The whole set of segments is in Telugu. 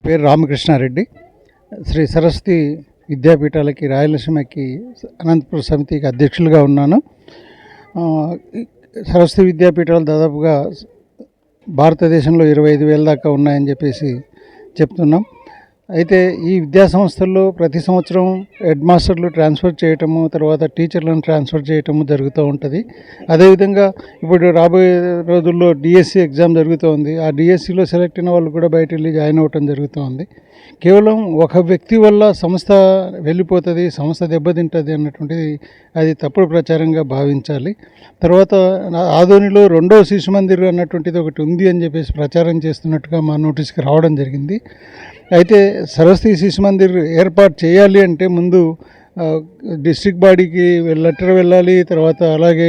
పేరు రామకృష్ణారెడ్డి. శ్రీ సరస్వతి విద్యాపీఠాలకి రాయలసీమకి అనంతపురం సమితికి అధ్యక్షులుగా ఉన్నాను. సరస్వతి విద్యాపీఠాలు దాదాపుగా భారతదేశంలో 25,000 దాకా ఉన్నాయని చెప్పేసి చెప్తున్నాం. అయితే ఈ విద్యా సంస్థల్లో ప్రతి సంవత్సరం హెడ్ మాస్టర్లు ట్రాన్స్ఫర్ చేయటము, తర్వాత టీచర్లను ట్రాన్స్ఫర్ చేయటము జరుగుతూ ఉంటుంది. అదేవిధంగా ఇప్పుడు రాబోయే రోజుల్లో డిఎస్సి ఎగ్జామ్ జరుగుతోంది. ఆ డిఎస్సిలో సెలెక్ట్ అయిన వాళ్ళు కూడా బయట వెళ్ళి జాయిన్ అవ్వటం జరుగుతోంది. కేవలం ఒక వ్యక్తి వల్ల సంస్థ వెళ్ళిపోతుంది, సంస్థ దెబ్బతింటుంది అన్నటువంటిది అది తప్పుడు ప్రచారంగా భావించాలి. తర్వాత ఆదోనిలో 2వ శిశు మందిర్ అన్నటువంటిది ఒకటి ఉంది అని చెప్పేసి ప్రచారం చేస్తున్నట్టుగా మా నోటీస్కి రావడం జరిగింది. అయితే సరస్వతి శిశు మందిర్ ఏర్పాటు చేయాలి అంటే ముందు డిస్ట్రిక్ట్ బాడీకి లెటర్ వెళ్ళాలి, తర్వాత అలాగే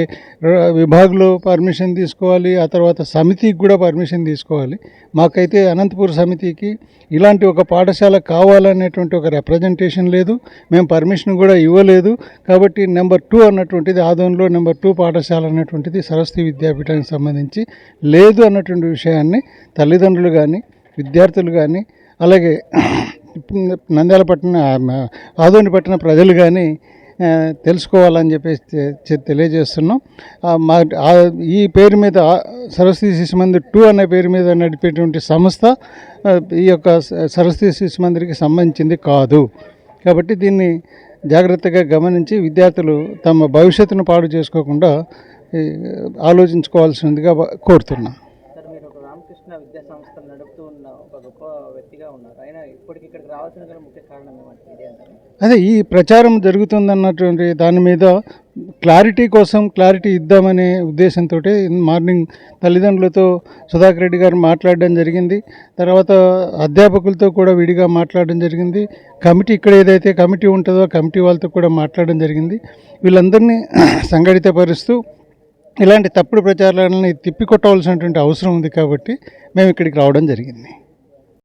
విభాగ్లో పర్మిషన్ తీసుకోవాలి, ఆ తర్వాత సమితికి కూడా పర్మిషన్ తీసుకోవాలి. మాకైతే అనంతపూర్ సమితికి ఇలాంటి ఒక పాఠశాల కావాలనేటువంటి ఒక రిప్రజెంటేషన్ లేదు, మేము పర్మిషన్ కూడా ఇవ్వలేదు. కాబట్టి నెంబర్ 2 అన్నటువంటిది ఆదోన్లో నెంబర్ 2 పాఠశాల అన్నటువంటిది సరస్వతి విద్యాపీఠానికి సంబంధించి లేదు అన్నటువంటి విషయాన్ని తల్లిదండ్రులు కానీ విద్యార్థులు కానీ అలాగే నంద్యాల పట్టణ ఆదోని పట్టణ ప్రజలు కానీ తెలుసుకోవాలని చెప్పేసి తెలియజేస్తున్నాం. ఈ పేరు మీద సరస్వతి శిశు మందిర్ 2 అనే పేరు మీద నడిపేటువంటి సంస్థ ఈ యొక్క సరస్వతి శిశు మందిర్కి సంబంధించింది కాదు. కాబట్టి దీన్ని జాగ్రత్తగా గమనించి విద్యార్థులు తమ భవిష్యత్తును పాడు చేసుకోకుండా ఆలోచించుకోవాల్సిందిగా కోరుతున్నాం. రామకృష్ణ విద్యా సంస్థలు నడుపుతూ ఉన్న ఒక గొప్ప వ్యక్తిగా ఉన్నారు. అయినా ఇప్పటికి ఇక్కడికి రావాల్సిన ముఖ్య కారణం ఏమంటారు? అదే ఈ ప్రచారం జరుగుతుందన్నటువంటి దాని మీద క్లారిటీ ఇద్దామనే ఉద్దేశంతో మార్నింగ్ తల్లిదండ్రులతో సుధాకర్ రెడ్డి గారు మాట్లాడడం జరిగింది. తర్వాత అధ్యాపకులతో కూడా విడిగా మాట్లాడడం జరిగింది. కమిటీ ఇక్కడ ఏదైతే కమిటీ ఉంటుందో కమిటీ వాళ్ళతో కూడా మాట్లాడడం జరిగింది. వీళ్ళందరినీ సంఘటితపరుస్తూ ఇలాంటి తప్పుడు ప్రచారాలని తిప్పికొట్టవలసినటువంటి అవసరం ఉంది. కాబట్టి మేము ఇక్కడికి రావడం జరిగింది.